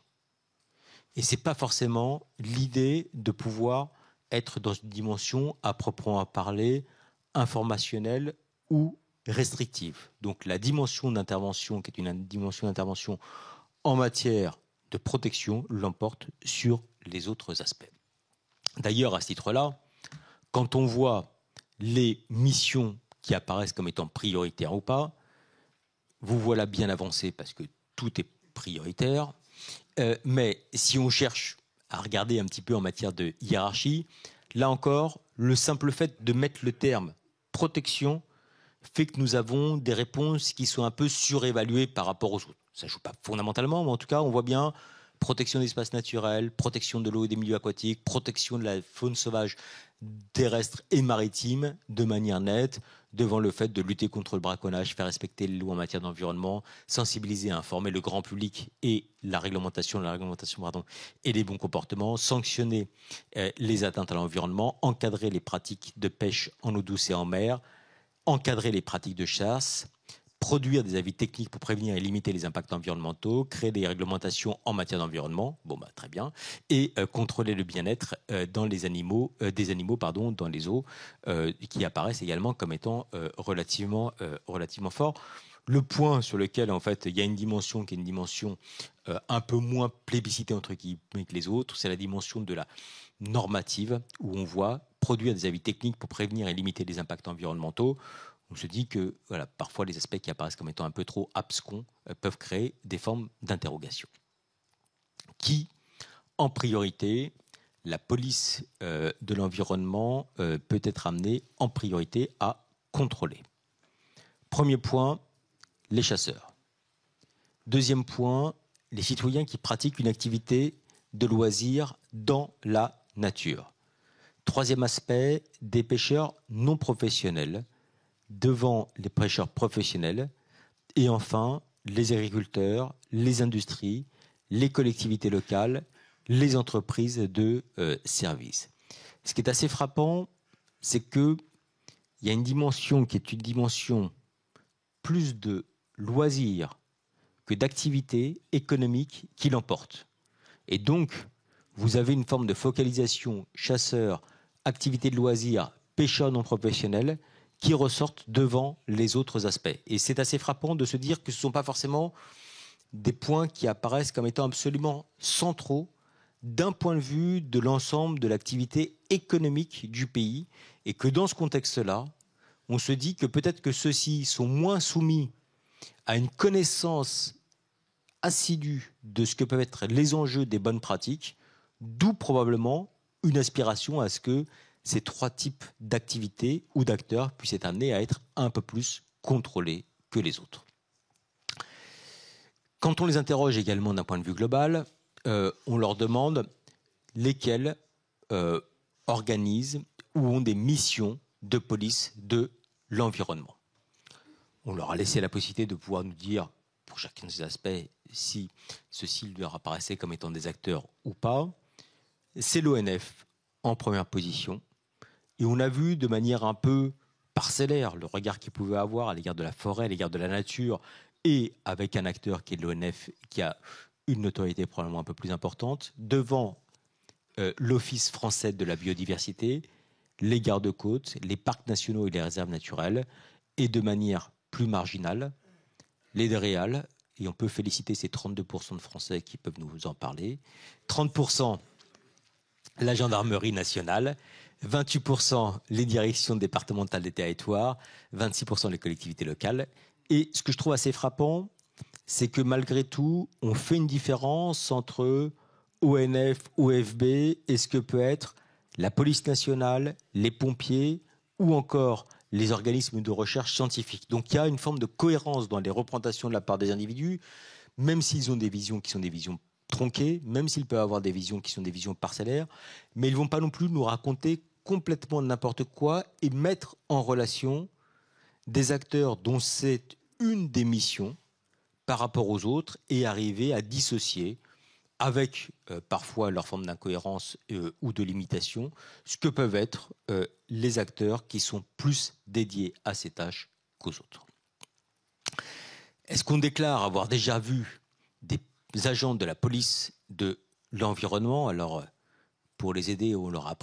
Et ce n'est pas forcément l'idée de pouvoir être dans une dimension à proprement parler informationnelle ou restrictive. Donc la dimension d'intervention, qui est une dimension d'intervention en matière de protection, l'emporte sur les autres aspects. D'ailleurs, à ce titre-là, quand on voit les missions qui apparaissent comme étant prioritaires ou pas, vous voilà bien avancé parce que tout est prioritaire. Mais si on cherche à regarder un petit peu en matière de hiérarchie, là encore, le simple fait de mettre le terme protection fait que nous avons des réponses qui sont un peu surévaluées par rapport aux autres. Ça ne joue pas fondamentalement, mais en tout cas, on voit bien protection des espaces naturels, protection de l'eau et des milieux aquatiques, protection de la faune sauvage terrestre et maritime de manière nette, devant le fait de lutter contre le braconnage, faire respecter les lois en matière d'environnement, sensibiliser et informer le grand public et la réglementation et les bons comportements, sanctionner les atteintes à l'environnement, encadrer les pratiques de pêche en eau douce et en mer, encadrer les pratiques de chasse, produire des avis techniques pour prévenir et limiter les impacts environnementaux, créer des réglementations en matière d'environnement, très bien, et contrôler le bien-être dans les animaux, dans les eaux, qui apparaissent également comme étant relativement forts. Le point sur lequel, en fait, il y a une dimension qui est une dimension un peu moins plébiscitée entre guillemets que les autres, c'est la dimension de la normative, où on voit produire des avis techniques pour prévenir et limiter les impacts environnementaux. On se dit que parfois les aspects qui apparaissent comme étant un peu trop abscons peuvent créer des formes d'interrogation. Qui, en priorité, la police de l'environnement peut être amenée en priorité à contrôler? Premier point, les chasseurs. Deuxième point, les citoyens qui pratiquent une activité de loisir dans la nature. Troisième aspect, des pêcheurs non professionnels devant les pêcheurs professionnels. Et enfin, les agriculteurs, les industries, les collectivités locales les entreprises de services. Ce qui est assez frappant, c'est qu'il y a une dimension qui est une dimension plus de loisirs que d'activités économiques qui l'emportent. Et donc, vous avez une forme de focalisation chasseur, activité de loisirs, pêcheurs non professionnels qui ressortent devant les autres aspects. Et c'est assez frappant de se dire que ce ne sont pas forcément des points qui apparaissent comme étant absolument centraux d'un point de vue de l'ensemble de l'activité économique du pays, et que dans ce contexte-là, on se dit que peut-être que ceux-ci sont moins soumis à une connaissance assidue de ce que peuvent être les enjeux des bonnes pratiques, d'où probablement une aspiration à ce que ces trois types d'activités ou d'acteurs puissent être amenés à être un peu plus contrôlés que les autres. Quand on les interroge également d'un point de vue global, on leur demande lesquels organisent ou ont des missions de police de l'environnement. On leur a laissé la possibilité de pouvoir nous dire, pour chacun de ces aspects, si ceux-ci leur apparaissaient comme étant des acteurs ou pas. C'est l'ONF en première position. Et on a vu de manière un peu parcellaire le regard qu'ils pouvaient avoir à l'égard de la forêt, à l'égard de la nature, et avec un acteur qui est l'ONF, qui a une notoriété probablement un peu plus importante, devant l'Office français de la biodiversité, les gardes-côtes, les parcs nationaux et les réserves naturelles, et de manière plus marginale, les DREAL, et on peut féliciter ces 32% de Français qui peuvent nous en parler, 30% la gendarmerie nationale, 28% les directions départementales des territoires, 26% les collectivités locales. Et ce que je trouve assez frappant, c'est que malgré tout, on fait une différence entre ONF, OFB et ce que peut être la police nationale, les pompiers ou encore les organismes de recherche scientifique. Donc il y a une forme de cohérence dans les représentations de la part des individus, même s'ils ont des visions qui sont des visions tronquées, même s'ils peuvent avoir des visions qui sont des visions parcellaires, mais ils ne vont pas non plus nous raconter complètement n'importe quoi et mettre en relation des acteurs dont c'est une des missions par rapport aux autres et arriver à dissocier avec parfois leur forme d'incohérence ou de limitation, ce que peuvent être les acteurs qui sont plus dédiés à ces tâches qu'aux autres. Est-ce qu'on déclare avoir déjà vu des agents de la police de l'environnement? Alors, pour les aider, on leur a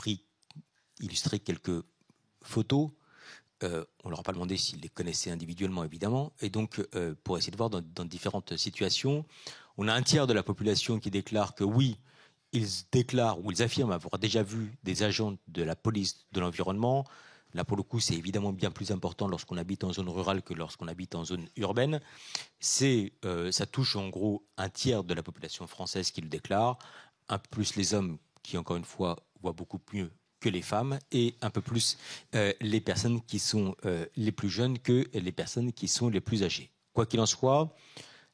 illustré quelques photos. On ne leur a pas demandé s'ils les connaissaient individuellement, évidemment. Et donc, pour essayer de voir dans différentes situations, on a un tiers de la population qui déclare que oui, ils déclarent ou ils affirment avoir déjà vu des agents de la police de l'environnement. Là, pour le coup, c'est évidemment bien plus important lorsqu'on habite en zone rurale que lorsqu'on habite en zone urbaine. Ça touche en gros un tiers de la population française qui le déclare, un peu plus les hommes qui, encore une fois, voient beaucoup mieux que les femmes, et un peu plus les personnes qui sont les plus jeunes que les personnes qui sont les plus âgées. Quoi qu'il en soit,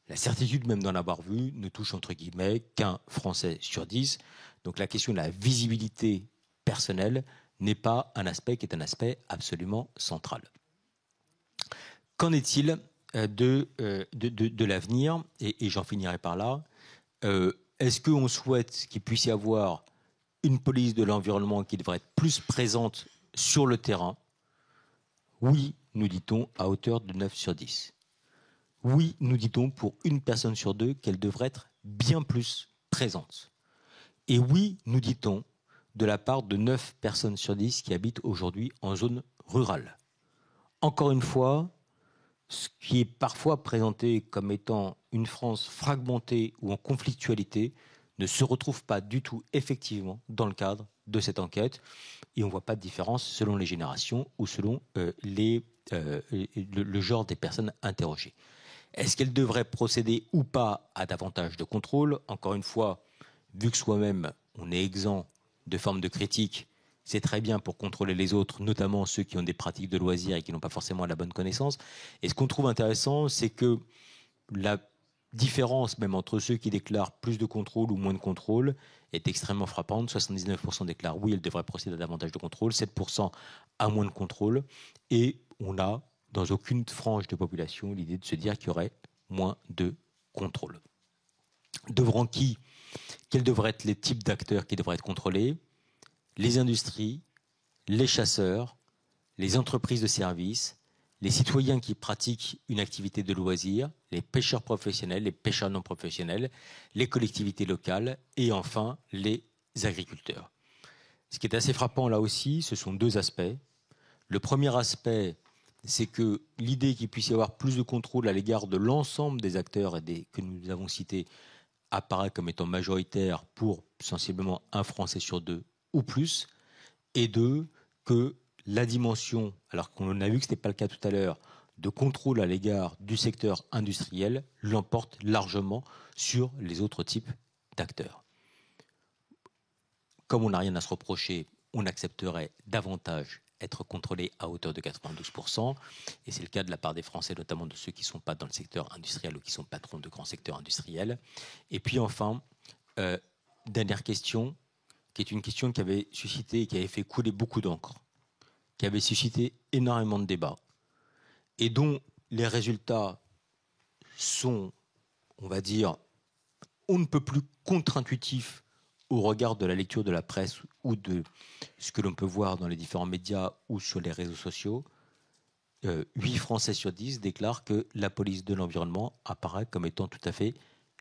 la certitude même d'en avoir vu ne touche entre guillemets qu'un Français sur 10. Donc la question de la visibilité personnelle n'est pas un aspect qui est un aspect absolument central. Qu'en est-il de l'avenir, et j'en finirai par là. Est-ce qu'on souhaite qu'il puisse y avoir une police de l'environnement qui devrait être plus présente sur le terrain? Oui, nous dit-on, à hauteur de 9 sur 10. Oui, nous dit-on, pour une personne sur deux, qu'elle devrait être bien plus présente. Et oui, nous dit-on, de la part de 9 personnes sur 10 qui habitent aujourd'hui en zone rurale. Encore une fois, ce qui est parfois présenté comme étant une France fragmentée ou en conflictualité ne se retrouve pas du tout effectivement dans le cadre de cette enquête, et on ne voit pas de différence selon les générations ou selon le genre des personnes interrogées. Est-ce qu'elle devrait procéder ou pas à davantage de contrôle? Encore une fois, vu que soi-même on est exempt de formes de critique, c'est très bien pour contrôler les autres, notamment ceux qui ont des pratiques de loisirs et qui n'ont pas forcément la bonne connaissance. Et ce qu'on trouve intéressant, c'est que la différence même entre ceux qui déclarent plus de contrôle ou moins de contrôle est extrêmement frappante. 79% déclarent oui, elle devrait procéder à davantage de contrôle, 7% à moins de contrôle, et on a dans aucune frange de population l'idée de se dire qu'il y aurait moins de contrôle. Devant qui quels devraient être les types d'acteurs qui devraient être contrôlés? Les industries, les chasseurs, les entreprises de services, les citoyens qui pratiquent une activité de loisir, les pêcheurs professionnels, les pêcheurs non professionnels, les collectivités locales et enfin les agriculteurs. Ce qui est assez frappant là aussi, ce sont deux aspects. Le premier aspect, c'est que l'idée qu'il puisse y avoir plus de contrôle à l'égard de l'ensemble des acteurs que nous avons cités apparaît comme étant majoritaire pour sensiblement un Français sur deux ou plus, et deux, que la dimension, alors qu'on a vu que ce n'était pas le cas tout à l'heure, de contrôle à l'égard du secteur industriel l'emporte largement sur les autres types d'acteurs. Comme on n'a rien à se reprocher, on accepterait davantage être contrôlé à hauteur de 92%, et c'est le cas de la part des Français, notamment de ceux qui ne sont pas dans le secteur industriel ou qui sont patrons de grands secteurs industriels. Et puis enfin, dernière question, qui est une question qui avait suscité, qui avait fait couler beaucoup d'encre, qui avait suscité énormément de débats, et dont les résultats sont, on va dire, on ne peut plus contre-intuitifs au regard de la lecture de la presse ou de ce que l'on peut voir dans les différents médias ou sur les réseaux sociaux. 8 Français sur 10 déclarent que la police de l'environnement apparaît comme étant tout à fait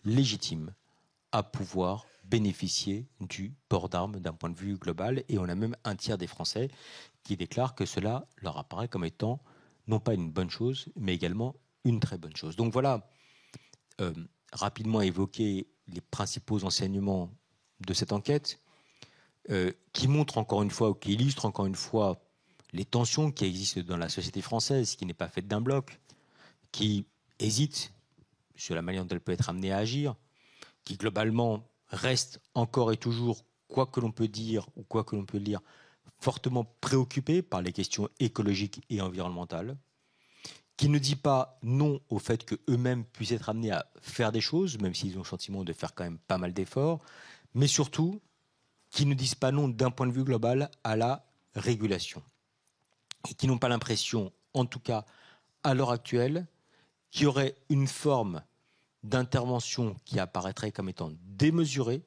légitime à pouvoir bénéficier du port d'armes d'un point de vue global. Et on a même un tiers des Français qui déclarent que cela leur apparaît comme étant non pas une bonne chose, mais également une très bonne chose. Donc voilà, rapidement évoquer les principaux enseignements de cette enquête, qui montre encore une fois, ou qui illustre encore une fois les tensions qui existent dans la société française, qui n'est pas faite d'un bloc, qui hésite sur la manière dont elle peut être amenée à agir, qui globalement reste encore et toujours, quoi que l'on peut dire ou quoi que l'on peut lire, fortement préoccupée par les questions écologiques et environnementales, qui ne dit pas non au fait qu'eux-mêmes puissent être amenés à faire des choses, même s'ils ont le sentiment de faire quand même pas mal d'efforts, mais surtout qui ne disent pas non d'un point de vue global à la régulation, et qui n'ont pas l'impression, en tout cas à l'heure actuelle, qu'il y aurait une forme d'intervention qui apparaîtrait comme étant démesurée,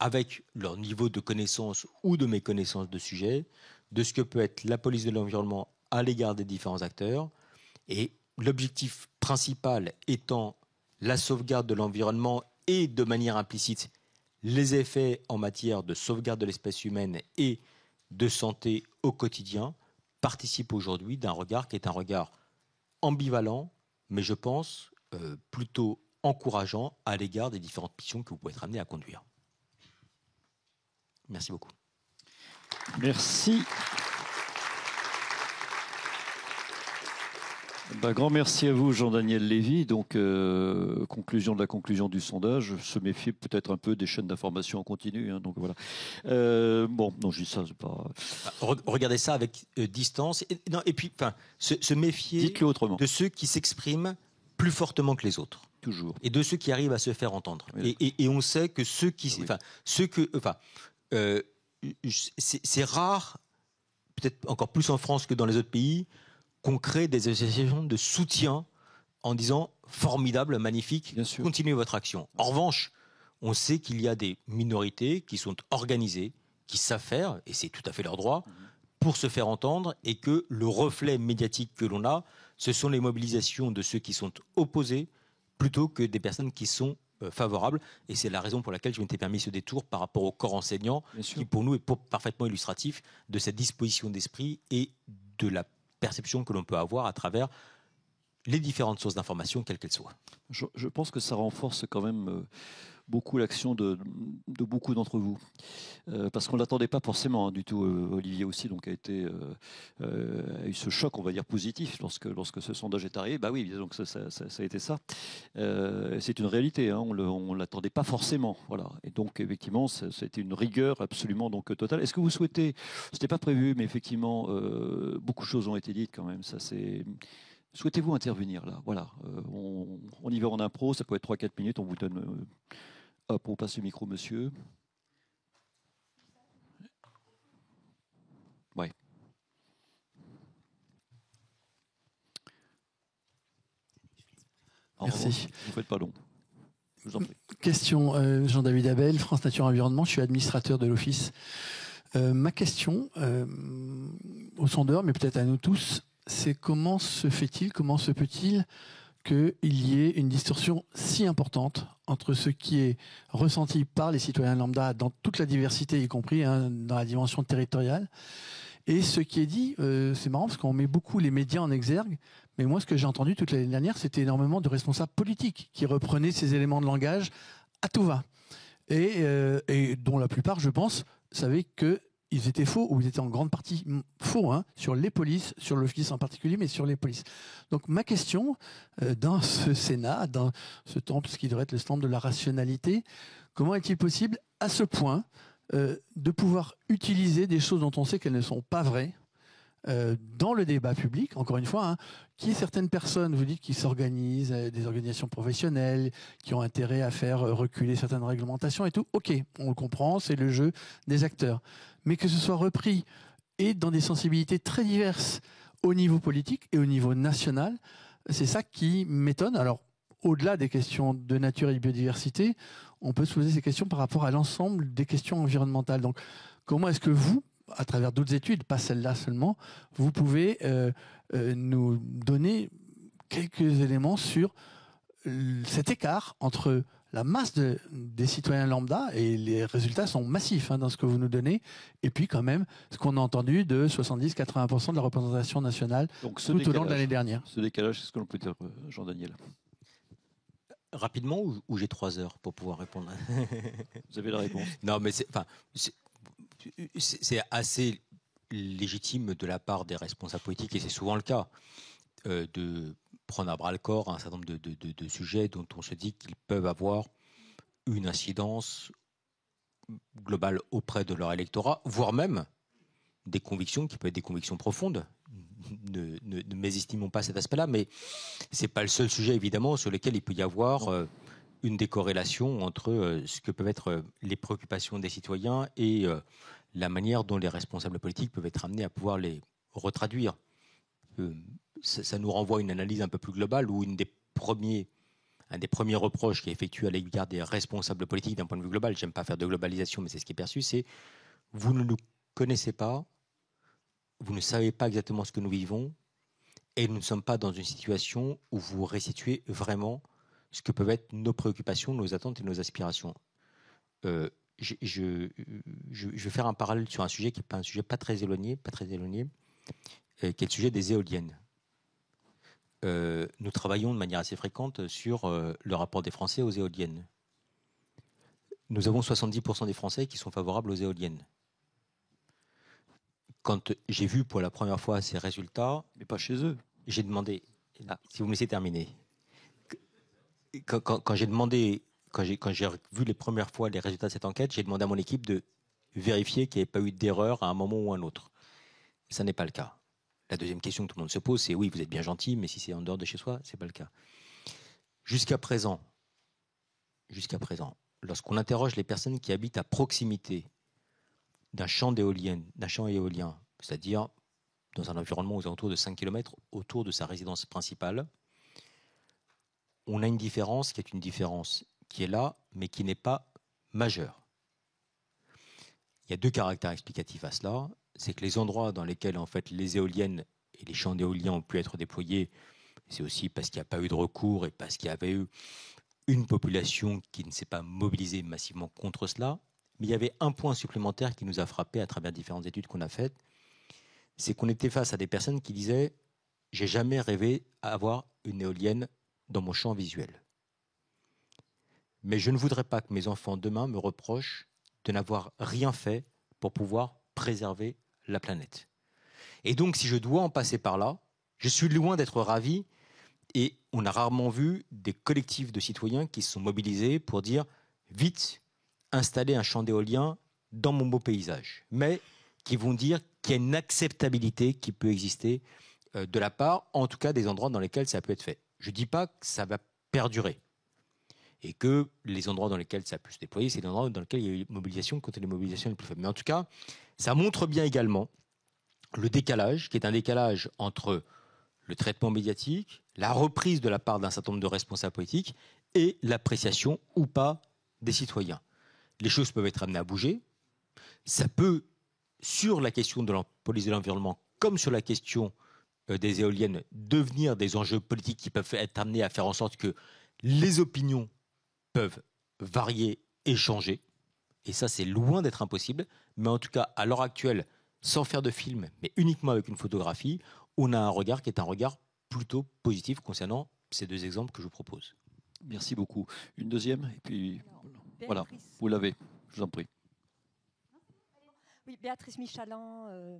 avec leur niveau de connaissance ou de méconnaissance de sujet, de ce que peut être la police de l'environnement à l'égard des différents acteurs, et l'objectif principal étant la sauvegarde de l'environnement et, de manière implicite, les effets en matière de sauvegarde de l'espèce humaine et de santé au quotidien, participent aujourd'hui d'un regard qui est un regard ambivalent, mais je pense plutôt encourageant à l'égard des différentes missions que vous pouvez être amené à conduire. Merci beaucoup. Merci. Grand merci à vous, Jean-Daniel Lévy. Donc, conclusion de la conclusion du sondage, se méfier peut-être un peu des chaînes d'information en continu. Hein, donc voilà. Bon, non, je dis ça, c'est pas. Regardez ça avec distance. Et puis, se méfier Dites-le autrement. De ceux qui s'expriment plus fortement que les autres. Toujours. Et de ceux qui arrivent à se faire entendre. Oui. Et on sait que ceux qui, c'est rare, peut-être encore plus en France que dans les autres pays, qu'on crée des associations de soutien en disant formidable, magnifique, continuez votre action. En revanche, on sait qu'il y a des minorités qui sont organisées, qui savent faire, et c'est tout à fait leur droit, pour se faire entendre, et que le reflet médiatique que l'on a, ce sont les mobilisations de ceux qui sont opposés, plutôt que des personnes qui sont favorables. Et c'est la raison pour laquelle je m'étais permis ce détour par rapport au corps enseignant, qui pour nous est parfaitement illustratif de cette disposition d'esprit et de la perception que l'on peut avoir à travers les différentes sources d'information, quelles qu'elles soient. Je pense que ça renforce quand même beaucoup l'action de beaucoup d'entre vous. Parce qu'on ne l'attendait pas forcément du tout. Olivier aussi donc, a eu ce choc, on va dire, positif lorsque ce sondage est arrivé. Bah oui, donc ça a été ça. C'est une réalité, hein, on ne l'attendait pas forcément. Voilà. Et donc, effectivement, ça a été une rigueur absolument donc, totale. Est-ce que vous souhaitez, ce n'était pas prévu, mais effectivement, beaucoup de choses ont été dites quand même. Ça, c'est... Souhaitez-vous intervenir là? Voilà, on y va en impro, ça peut être 3-4 minutes, on vous donne... hop, on passe le micro, monsieur. Ouais. Merci. Vous ne faites pas long. Je vous en prie. Question, Jean-David Abel, France Nature Environnement, je suis administrateur de l'Office. Ma question, au sondeur, mais peut-être à nous tous, c'est comment se fait-il, comment se peut-il qu'il y ait une distorsion si importante entre ce qui est ressenti par les citoyens lambda dans toute la diversité, y compris dans la dimension territoriale, et ce qui est dit, c'est marrant parce qu'on met beaucoup les médias en exergue, mais moi ce que j'ai entendu toute l'année dernière, c'était énormément de responsables politiques qui reprenaient ces éléments de langage à tout va, et dont la plupart, je pense, savaient qu'ils étaient faux, ou ils étaient en grande partie faux, sur les polices, sur l'Office en particulier, mais sur les polices. Donc ma question, dans ce Sénat, dans ce temple, ce qui devrait être le temple de la rationalité, comment est-il possible, à ce point, de pouvoir utiliser des choses dont on sait qu'elles ne sont pas vraies, dans le débat public, encore une fois, qui certaines personnes, vous dites, qui s'organisent, des organisations professionnelles, qui ont intérêt à faire reculer certaines réglementations et tout. Ok, on le comprend, c'est le jeu des acteurs. Mais que ce soit repris et dans des sensibilités très diverses au niveau politique et au niveau national, c'est ça qui m'étonne. Alors, au-delà des questions de nature et de biodiversité, on peut se poser ces questions par rapport à l'ensemble des questions environnementales. Donc, comment est-ce que vous, à travers d'autres études, pas celle-là seulement, vous pouvez nous donner quelques éléments sur cet écart entre la masse des citoyens lambda, et les résultats sont massifs dans ce que vous nous donnez, et puis quand même ce qu'on a entendu de 70-80% de la représentation nationale tout au long de l'année dernière. Ce décalage, c'est ce que l'on peut dire, Jean-Daniel. Rapidement, ou j'ai 3 heures pour pouvoir répondre? Vous avez la réponse. Non, mais c'est assez légitime de la part des responsables politiques, et c'est souvent le cas, de prendre à bras le corps un certain nombre de sujets dont on se dit qu'ils peuvent avoir une incidence globale auprès de leur électorat, voire même des convictions qui peuvent être des convictions profondes. Ne mésestimons pas cet aspect-là, mais c'est pas le seul sujet évidemment sur lequel il peut y avoir une décorrélation entre ce que peuvent être les préoccupations des citoyens et la manière dont les responsables politiques peuvent être amenés à pouvoir les retraduire. Ça nous renvoie à une analyse un peu plus globale où un des premiers reproches qui est effectué à l'égard des responsables politiques d'un point de vue global, j'aime pas faire de globalisation, mais c'est ce qui est perçu, c'est vous ne nous connaissez pas, vous ne savez pas exactement ce que nous vivons, et nous ne sommes pas dans une situation où vous restituez vraiment ce que peuvent être nos préoccupations, nos attentes et nos aspirations. Je vais faire un parallèle sur un sujet qui n'est pas un sujet pas très éloigné, qui est le sujet des éoliennes. Nous travaillons de manière assez fréquente sur le rapport des Français aux éoliennes. Nous avons 70% des Français qui sont favorables aux éoliennes. Quand j'ai vu pour la première fois ces résultats... Mais pas chez eux. J'ai demandé... Si vous me laissez terminer. Quand j'ai vu les premières fois les résultats de cette enquête, j'ai demandé à mon équipe de vérifier qu'il n'y avait pas eu d'erreur à un moment ou à un autre. Ça n'est pas le cas. La deuxième question que tout le monde se pose, c'est oui, vous êtes bien gentil, mais si c'est en dehors de chez soi, ce n'est pas le cas. Jusqu'à présent, lorsqu'on interroge les personnes qui habitent à proximité d'un champ éolien, c'est-à-dire dans un environnement aux alentours de 5 km autour de sa résidence principale, on a une différence qui est là, mais qui n'est pas majeure. Il y a 2 caractères explicatifs à cela. C'est que les endroits dans lesquels en fait les éoliennes et les champs d'éoliens ont pu être déployés, c'est aussi parce qu'il n'y a pas eu de recours et parce qu'il y avait eu une population qui ne s'est pas mobilisée massivement contre cela. Mais il y avait un point supplémentaire qui nous a frappé à travers différentes études qu'on a faites, c'est qu'on était face à des personnes qui disaient « j'ai jamais rêvé à avoir une éolienne dans mon champ visuel. Mais je ne voudrais pas que mes enfants demain me reprochent de n'avoir rien fait pour pouvoir préserver la planète. Et donc, si je dois en passer par là, je suis loin d'être ravi. Et on a rarement vu des collectifs de citoyens qui se sont mobilisés pour dire vite, installer un champ d'éolien dans mon beau paysage. Mais qui vont dire qu'il y a une acceptabilité qui peut exister de la part, en tout cas, des endroits dans lesquels ça peut être fait. Je ne dis pas que ça va perdurer. Et que les endroits dans lesquels ça peut se déployer, c'est les endroits dans lesquels il y a eu mobilisation contre les mobilisations les plus faibles. Mais en tout cas, ça montre bien également le décalage, qui est un décalage entre le traitement médiatique, la reprise de la part d'un certain nombre de responsables politiques et l'appréciation ou pas des citoyens. Les choses peuvent être amenées à bouger. Ça peut, sur la question de la police de l'environnement, comme sur la question des éoliennes, devenir des enjeux politiques qui peuvent être amenés à faire en sorte que les opinions peuvent varier et changer. Et ça, c'est loin d'être impossible. Mais en tout cas, à l'heure actuelle, sans faire de film, mais uniquement avec une photographie, on a un regard qui est un regard plutôt positif concernant ces deux exemples que je vous propose. Merci beaucoup. Une deuxième, et puis Alors, voilà, vous l'avez, je vous en prie. Oui, Béatrice Michalin,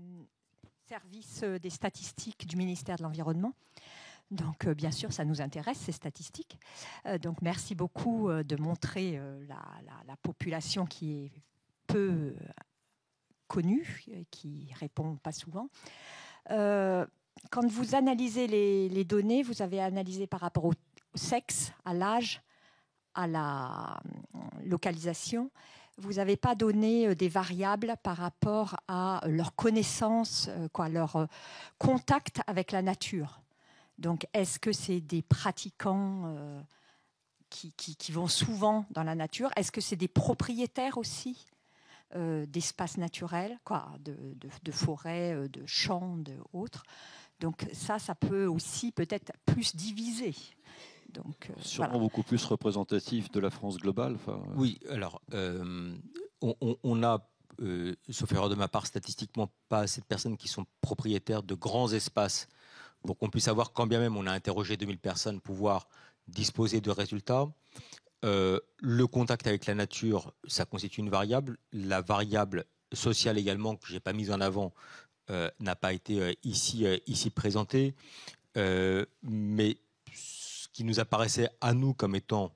service des statistiques du ministère de l'Environnement. Donc, bien sûr, ça nous intéresse, ces statistiques. Donc, merci beaucoup de montrer la population qui est peu connue, qui répond pas souvent. Quand vous analysez les données, vous avez analysé par rapport au sexe, à l'âge, à la localisation. Vous n'avez pas donné des variables par rapport à leur connaissance, leur contact avec la nature. Donc, est-ce que c'est des pratiquants qui vont souvent dans la nature? Est-ce que c'est des propriétaires aussi d'espaces naturels, de forêts, de champs, d'autres? Donc ça peut aussi peut-être plus diviser. Donc, sûrement voilà. beaucoup plus représentatif de la France globale. Oui, alors on a, sauf erreur de ma part, statistiquement pas assez de personnes qui sont propriétaires de grands espaces pour qu'on puisse avoir, quand bien même on a interrogé 2000 personnes, pouvoir disposer de résultats. Le contact avec la nature, ça constitue une variable. La variable sociale également, que je n'ai pas mise en avant, n'a pas été ici présentée. Mais ce qui nous apparaissait à nous comme étant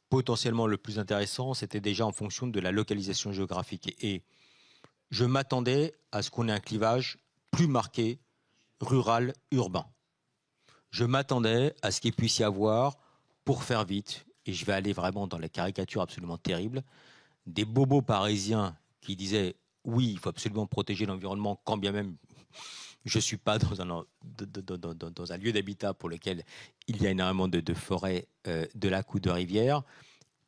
potentiellement le plus intéressant, c'était déjà en fonction de la localisation géographique. Et je m'attendais à ce qu'on ait un clivage plus marqué rural-urbain. Je m'attendais à ce qu'il puisse y avoir, pour faire vite, et je vais aller vraiment dans la caricature absolument terrible, des bobos parisiens qui disaient « oui, il faut absolument protéger l'environnement, quand bien même je ne suis pas dans un lieu d'habitat pour lequel il y a énormément de forêts, de lacs ou de rivières »,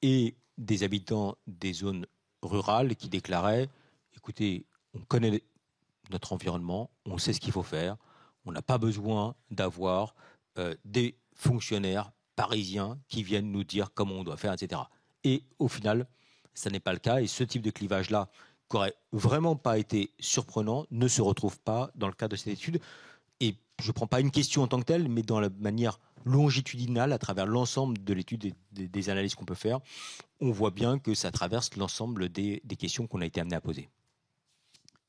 et des habitants des zones rurales qui déclaraient « écoutez, on connaît notre environnement, on sait ce qu'il faut faire, on n'a pas besoin d'avoir des fonctionnaires parisiens qui viennent nous dire comment on doit faire, etc. » Et au final, ça n'est pas le cas. Et ce type de clivage-là, qui n'aurait vraiment pas été surprenant, ne se retrouve pas dans le cadre de cette étude. Et je ne prends pas une question en tant que telle, mais dans la manière longitudinale, à travers l'ensemble de l'étude et des analyses qu'on peut faire, on voit bien que ça traverse l'ensemble des questions qu'on a été amené à poser.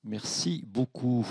Merci beaucoup.